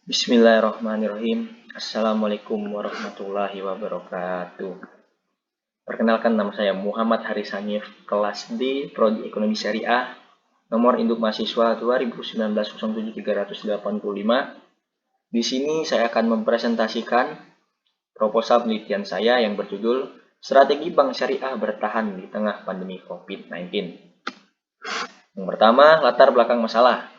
Bismillahirrahmanirrahim. Assalamualaikum warahmatullahi wabarakatuh. Perkenalkan, nama saya Muhammad Haris Hanif, kelas D, Prodi Ekonomi Syariah, nomor induk mahasiswa 2019-07385. Di sini saya akan mempresentasikan proposal penelitian saya yang berjudul Strategi Bank Syariah Bertahan di Tengah Pandemi COVID-19. Yang pertama, latar belakang masalah.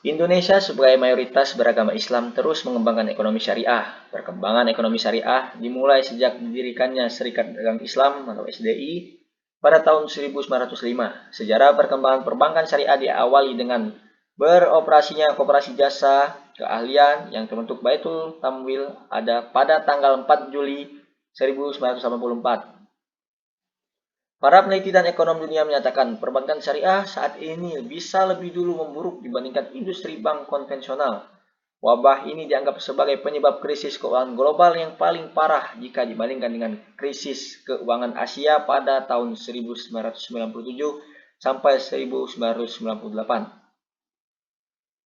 Indonesia sebagai mayoritas beragama Islam terus mengembangkan ekonomi syariah. Perkembangan ekonomi syariah dimulai sejak didirikannya Serikat Dagang Islam atau SDI pada tahun 1905. Sejarah perkembangan perbankan syariah diawali dengan beroperasinya koperasi jasa keahlian yang terbentuk Baitul Tamwil ada pada tanggal 4 Juli 1984. Para peneliti dan ekonom dunia menyatakan perbankan syariah saat ini bisa lebih dulu memburuk dibandingkan industri bank konvensional. Wabah ini dianggap sebagai penyebab krisis keuangan global yang paling parah jika dibandingkan dengan krisis keuangan Asia pada tahun 1997 sampai 1998.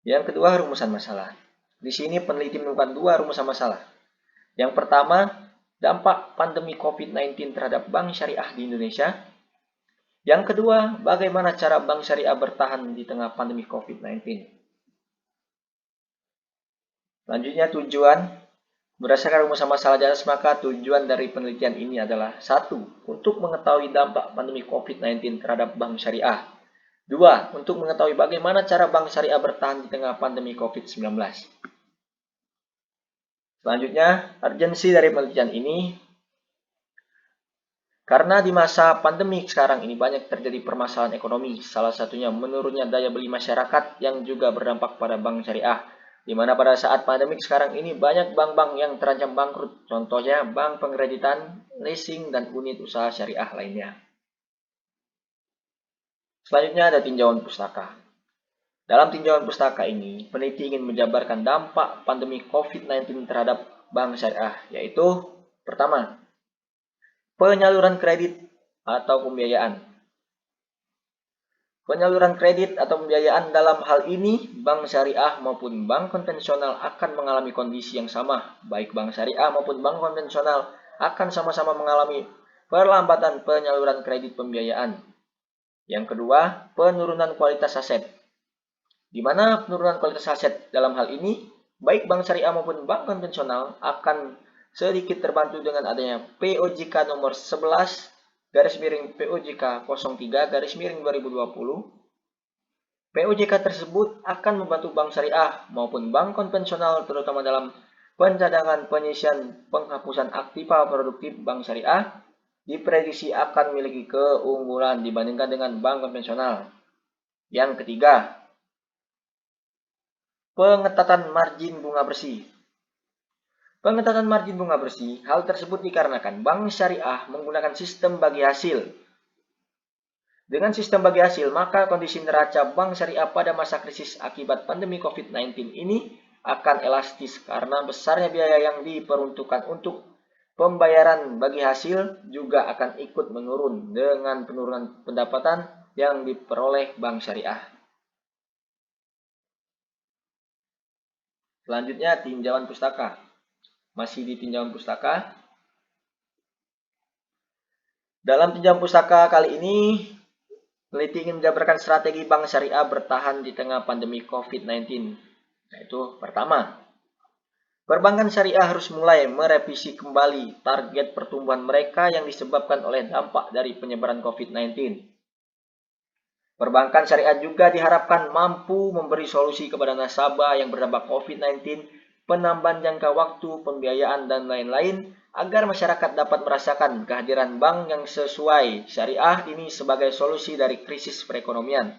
Yang kedua, rumusan masalah. Di sini peneliti menemukan dua rumusan masalah. Yang pertama, dampak pandemi COVID-19 terhadap bank syariah di Indonesia. Yang kedua, bagaimana cara bank syariah bertahan di tengah pandemi COVID-19. Selanjutnya, tujuan. Berdasarkan rumusan masalah di atas, maka tujuan dari penelitian ini adalah 1. Untuk mengetahui dampak pandemi COVID-19 terhadap bank syariah. 2. Untuk mengetahui bagaimana cara bank syariah bertahan di tengah pandemi COVID-19. Selanjutnya, urgensi dari penelitian ini. Karena di masa pandemi sekarang ini banyak terjadi permasalahan ekonomi, salah satunya menurunnya daya beli masyarakat yang juga berdampak pada bank syariah, di mana pada saat pandemi sekarang ini banyak bank-bank yang terancam bangkrut, contohnya bank pengkreditan, leasing, dan unit usaha syariah lainnya. Selanjutnya ada tinjauan pustaka. Dalam tinjauan pustaka ini, peneliti ingin menjabarkan dampak pandemi COVID-19 terhadap bank syariah, yaitu pertama, penyaluran kredit atau pembiayaan. Penyaluran kredit atau pembiayaan dalam hal ini, bank syariah maupun bank konvensional akan mengalami kondisi yang sama. Baik bank syariah maupun bank konvensional akan sama-sama mengalami perlambatan penyaluran kredit pembiayaan. Yang kedua, penurunan kualitas aset. Di mana penurunan kualitas aset dalam hal ini, baik bank syariah maupun bank konvensional akan sedikit terbantu dengan adanya POJK nomor 11 POJK 03 2020. POJK tersebut akan membantu bank syariah maupun bank konvensional terutama dalam pencadangan penyisian penghapusan aktiva produktif. Bank syariah diprediksi akan memiliki keunggulan dibandingkan dengan bank konvensional. Yang ketiga, pengetatan margin bunga bersih. Pengetatan margin bunga bersih, hal tersebut dikarenakan bank syariah menggunakan sistem bagi hasil. Dengan sistem bagi hasil, maka kondisi neraca bank syariah pada masa krisis akibat pandemi COVID-19 ini akan elastis karena besarnya biaya yang diperuntukkan untuk pembayaran bagi hasil juga akan ikut menurun dengan penurunan pendapatan yang diperoleh bank syariah. Selanjutnya, tinjauan pustaka. Masih di tinjauan pustaka. Dalam tinjauan pustaka kali ini, peneliti ingin menjabarkan strategi bank syariah bertahan di tengah pandemi COVID-19. Yaitu pertama, perbankan syariah harus mulai merevisi kembali target pertumbuhan mereka yang disebabkan oleh dampak dari penyebaran COVID-19. Perbankan syariah juga diharapkan mampu memberi solusi kepada nasabah yang berdampak COVID-19, penambahan jangka waktu, pembiayaan, dan lain-lain, agar masyarakat dapat merasakan kehadiran bank yang sesuai syariah ini sebagai solusi dari krisis perekonomian.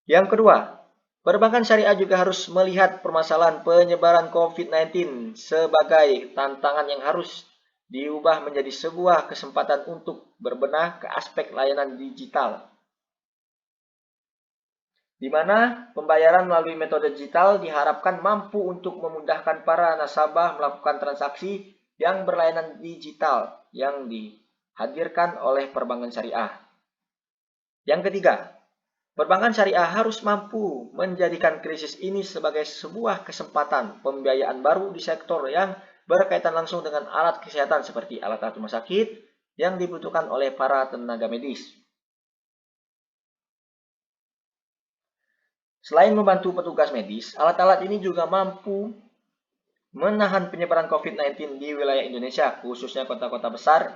Yang kedua, perbankan syariah juga harus melihat permasalahan penyebaran COVID-19 sebagai tantangan yang harus diubah menjadi sebuah kesempatan untuk berbenah ke aspek layanan digital, di mana pembayaran melalui metode digital diharapkan mampu untuk memudahkan para nasabah melakukan transaksi yang berlayanan digital yang dihadirkan oleh perbankan syariah. Yang ketiga, Perbankan syariah harus mampu menjadikan krisis ini sebagai sebuah kesempatan pembiayaan baru di sektor yang berkaitan langsung dengan alat kesehatan seperti alat-alat rumah sakit yang dibutuhkan oleh para tenaga medis. Selain membantu petugas medis, alat-alat ini juga mampu menahan penyebaran COVID-19 di wilayah Indonesia, khususnya kota-kota besar.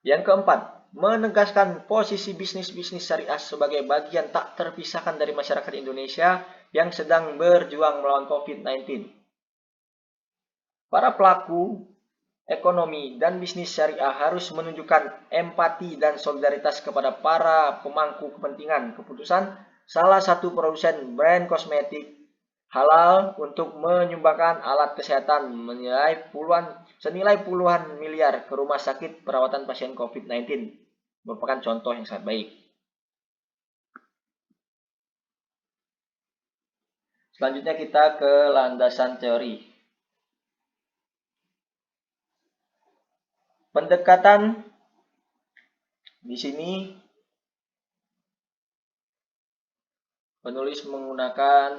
Yang keempat, menegaskan posisi bisnis-bisnis syariah sebagai bagian tak terpisahkan dari masyarakat Indonesia yang sedang berjuang melawan COVID-19. Para pelaku ekonomi dan bisnis syariah harus menunjukkan empati dan solidaritas kepada para pemangku kepentingan keputusan salah satu produsen brand kosmetik halal untuk menyumbangkan alat kesehatan senilai puluhan miliar ke rumah sakit perawatan pasien COVID-19 merupakan contoh yang sangat baik. Selanjutnya kita ke landasan teori. Pendekatan di sini penulis menggunakan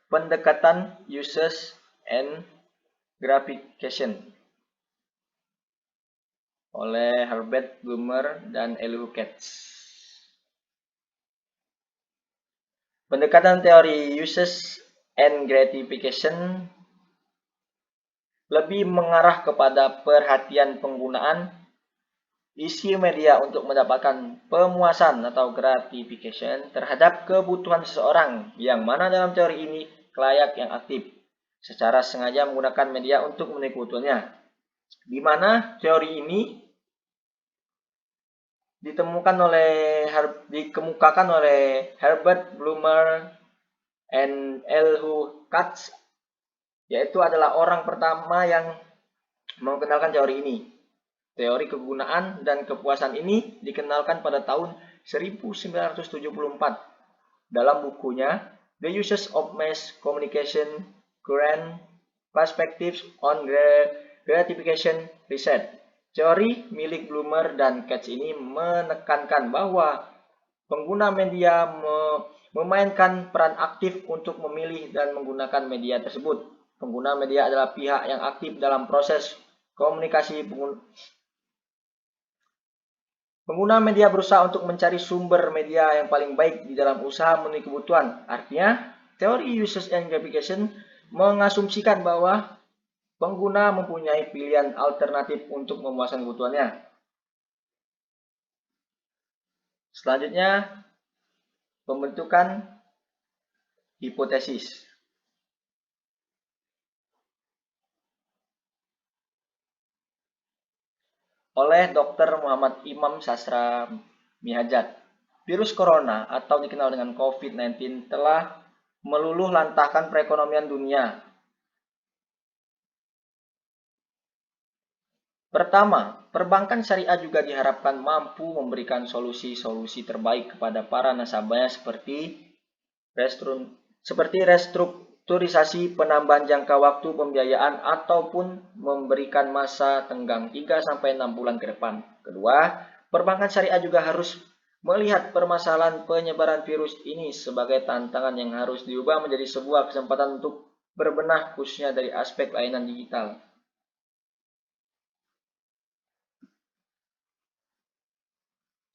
pendekatan uses and gratification oleh Herbert Blumer dan Elihu Katz. Pendekatan teori uses and gratification lebih mengarah kepada perhatian penggunaan isi media untuk mendapatkan pemuasan atau gratification terhadap kebutuhan seseorang, yang mana dalam teori ini kelayak yang aktif secara sengaja menggunakan media untuk memenuhi kebutuhannya, di mana teori ini dikemukakan oleh Herbert Blumer and Elihu Katz, yaitu adalah orang pertama yang mengenalkan teori ini. Teori kegunaan dan kepuasan ini dikenalkan pada tahun 1974 dalam bukunya The Uses of Mass Communication: Current Perspectives on Gratification Research. Teori milik Blumer dan Katz ini menekankan bahwa pengguna media memainkan peran aktif untuk memilih dan menggunakan media tersebut. Pengguna media adalah pihak yang aktif dalam proses komunikasi. Pengguna media berusaha untuk mencari sumber media yang paling baik di dalam usaha memenuhi kebutuhan. Artinya, teori uses and gratification mengasumsikan bahwa pengguna mempunyai pilihan alternatif untuk memuaskan kebutuhannya. Selanjutnya, pembentukan hipotesis. Oleh Dr. Muhammad Imam Sastra Mihajat, virus corona atau dikenal dengan COVID-19 telah meluluh lantahkan perekonomian dunia. Pertama, perbankan syariah juga diharapkan mampu memberikan solusi-solusi terbaik kepada para nasabahnya seperti restrukturisasi, penambahan jangka waktu pembiayaan, ataupun memberikan masa tenggang 3-6 bulan ke depan. Kedua, perbankan syariah juga harus melihat permasalahan penyebaran virus ini sebagai tantangan yang harus diubah menjadi sebuah kesempatan untuk berbenah, khususnya dari aspek layanan digital.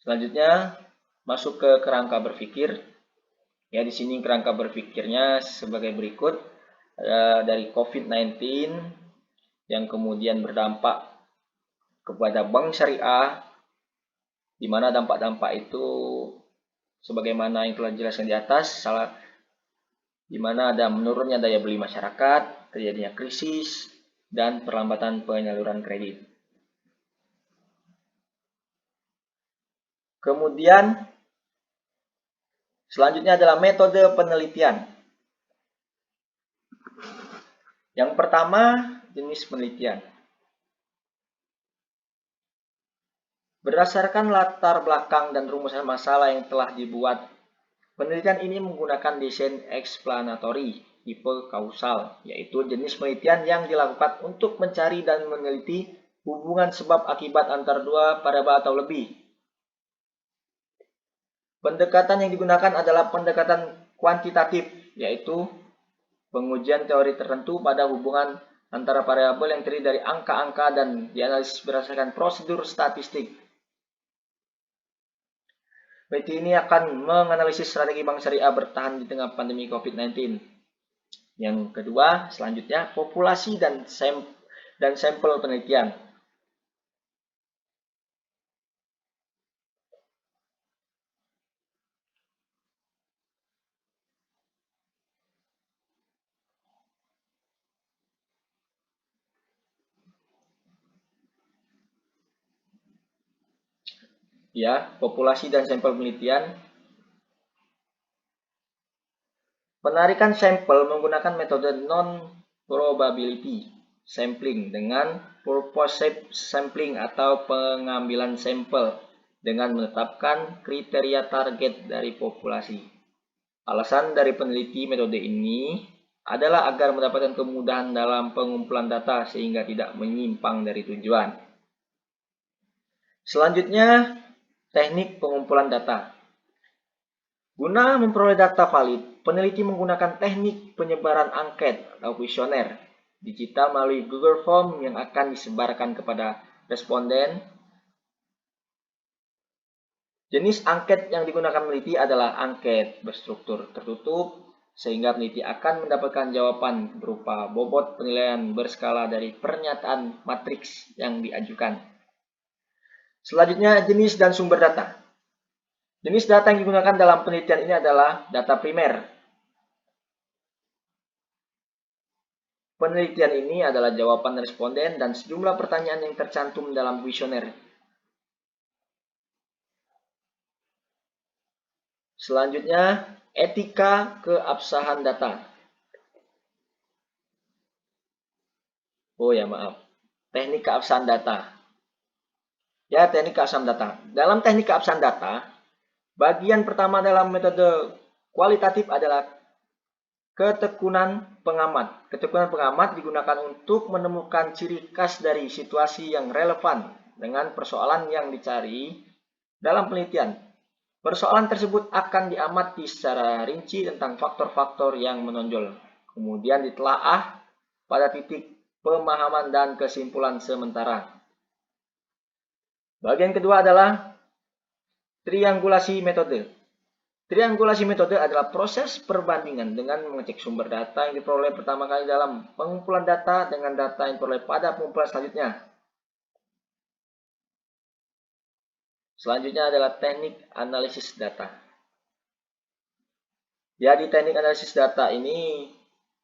Selanjutnya, masuk ke kerangka berpikir. Ya, di sini kerangka berpikirnya sebagai berikut. Dari COVID-19 yang kemudian berdampak kepada bank syariah, di mana dampak-dampak itu sebagaimana yang telah dijelaskan di atas, di mana ada menurunnya daya beli masyarakat, terjadinya krisis, dan perlambatan penyaluran kredit. Kemudian selanjutnya adalah metode penelitian. Yang pertama, jenis penelitian. Berdasarkan latar belakang dan rumusan masalah yang telah dibuat, penelitian ini menggunakan desain explanatory tipe kausal, yaitu jenis penelitian yang dilakukan untuk mencari dan meneliti hubungan sebab akibat antara dua variabel atau lebih. Pendekatan yang digunakan adalah pendekatan kuantitatif, yaitu pengujian teori tertentu pada hubungan antara variabel yang terdiri dari angka-angka dan dianalisis berdasarkan prosedur statistik. Peneliti ini akan menganalisis strategi bank syariah bertahan di tengah pandemi COVID-19. Yang kedua, selanjutnya, populasi dan sampel penelitian. Ya, populasi dan sampel penelitian. Penarikan sampel menggunakan metode non-probability sampling dengan purpose sampling atau pengambilan sampel dengan menetapkan kriteria target dari populasi. Alasan dari peneliti metode ini adalah agar mendapatkan kemudahan dalam pengumpulan data sehingga tidak menyimpang dari tujuan. Selanjutnya, teknik pengumpulan data. Guna memperoleh data valid, peneliti menggunakan teknik penyebaran angket atau kuesioner digital melalui Google Form yang akan disebarkan kepada responden. Jenis angket yang digunakan peneliti adalah angket berstruktur tertutup, sehingga peneliti akan mendapatkan jawaban berupa bobot penilaian berskala dari pernyataan matriks yang diajukan. Selanjutnya, jenis dan sumber data. Jenis data yang digunakan dalam penelitian ini adalah data primer. Penelitian ini adalah jawaban responden dan sejumlah pertanyaan yang tercantum dalam kuesioner. Selanjutnya, etika keabsahan data. Teknik keabsahan data. Ya, teknik keabsahan data. Dalam teknik keabsahan data, bagian pertama dalam metode kualitatif adalah ketekunan pengamat. Ketekunan pengamat digunakan untuk menemukan ciri khas dari situasi yang relevan dengan persoalan yang dicari dalam penelitian. Persoalan tersebut akan diamati secara rinci tentang faktor-faktor yang menonjol, kemudian ditelaah pada titik pemahaman dan kesimpulan sementara. Bagian kedua adalah triangulasi metode. Triangulasi metode adalah proses perbandingan dengan mengecek sumber data yang diperoleh pertama kali dalam pengumpulan data dengan data yang diperoleh pada pengumpulan selanjutnya. Selanjutnya adalah teknik analisis data. Ya, di teknik analisis data ini,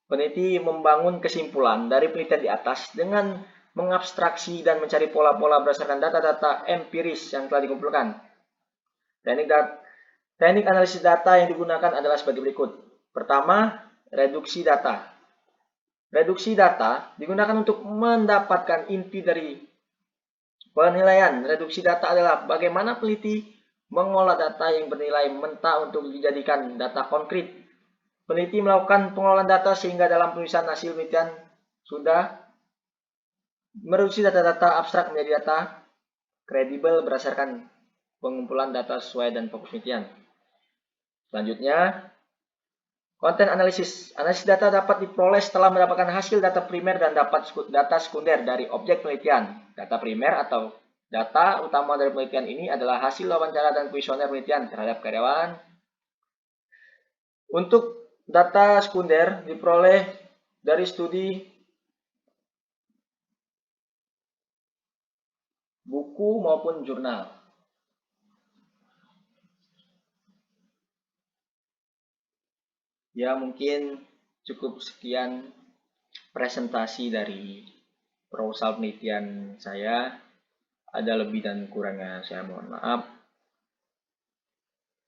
peneliti membangun kesimpulan dari penelitian di atas dengan mengabstraksi dan mencari pola-pola berdasarkan data-data empiris yang telah dikumpulkan. Teknik analisis data yang digunakan adalah sebagai berikut. Pertama, reduksi data. Reduksi data digunakan untuk mendapatkan inti dari penilaian. Reduksi data adalah bagaimana peneliti mengolah data yang bernilai mentah untuk dijadikan data konkret. Peneliti melakukan pengolahan data sehingga dalam penulisan hasil penelitian sudah mereduksi data-data abstrak menjadi data kredibel berdasarkan pengumpulan data sesuai dan fokus penelitian. Selanjutnya, konten analisis. Analisis data dapat diperoleh setelah mendapatkan hasil data primer dan dapat data sekunder dari objek penelitian. Data primer atau data utama dari penelitian ini adalah hasil wawancara dan kuesioner penelitian terhadap karyawan. Untuk data sekunder diperoleh dari studi, buku maupun jurnal. Ya, mungkin cukup sekian presentasi dari proposal penelitian saya. Ada lebih dan kurangnya saya mohon maaf.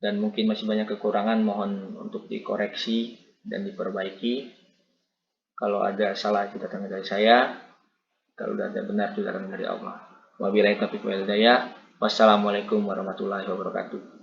Dan mungkin masih banyak kekurangan, mohon untuk dikoreksi dan diperbaiki. Kalau ada salah itu datang dari saya. Kalau ada benar itu datang dari Allah. Wabillahi taufiq wal hidayah. Wassalamualaikum warahmatullahi wabarakatuh.